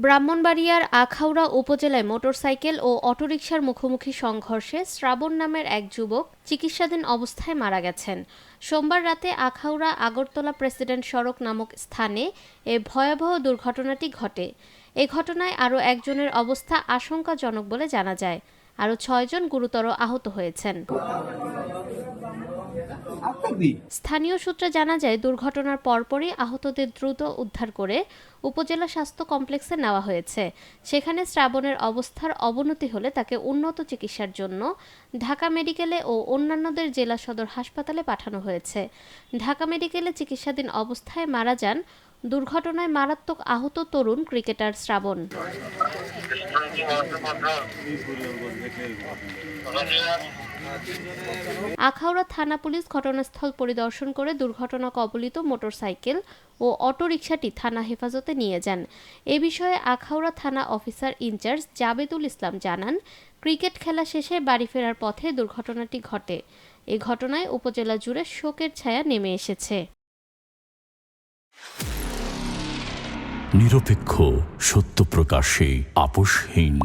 ব্রাহ্মণবাড়িয়ার আখাউড়া উপজেলায় মোটরসাইকেল ও অটোরিকশার মুখোমুখি সংঘর্ষে শ্রাবণ নামের এক যুবক চিকিৎসাধীন অবস্থায় মারা গেছেন। সোমবার রাতে আখাউড়া আগরতলা প্রেসিডেন্ট সড়ক নামক স্থানে এ ভয়াবহ দুর্ঘটনাটি ঘটে। এ ঘটনায় আরও একজনের অবস্থা আশঙ্কাজনক বলে জানা যায়। আরও ৬ জন গুরুতর আহত হয়েছেন। স্থানীয় সূত্রে জানা যায়, দুর্ঘটনার পরপরই আহতদের দ্রুত উদ্ধার করে উপজেলা স্বাস্থ্য কমপ্লেক্সে নেওয়া হয়েছে। সেখানে শ্রাবণের অবস্থার অবনতি হলে তাকে উন্নত চিকিৎসার জন্য ঢাকা মেডিকেলে ও অন্যান্যদের জেলা সদর হাসপাতালে পাঠানো হয়েছে। ঢাকা মেডিকেলে চিকিৎসাধীন অবস্থায় মারা যান দুর্ঘটনায় মারাত্মক আহত তরুণ ক্রিকেটার শ্রাবণ। আখাউড়া থানা পুলিশ ঘটনাস্থল পরিদর্শন করে দুর্ঘটনা কবলিত মোটরসাইকেল ও অটোরিকশাটি থানা হেফাজতে নিয়ে যান। এ বিষয়ে আখাউড়া থানা অফিসার ইনচার্জ জাবেদুল ইসলাম জানান, ক্রিকেট খেলা শেষে বাড়ি ফেরার পথে দুর্ঘটনাটি ঘটে। এ ঘটনায় উপজেলা জুড়ে শোকের ছায়া নেমে এসেছে। নিরপেক্ষ, সত্য প্রকাশে আপোষহীন।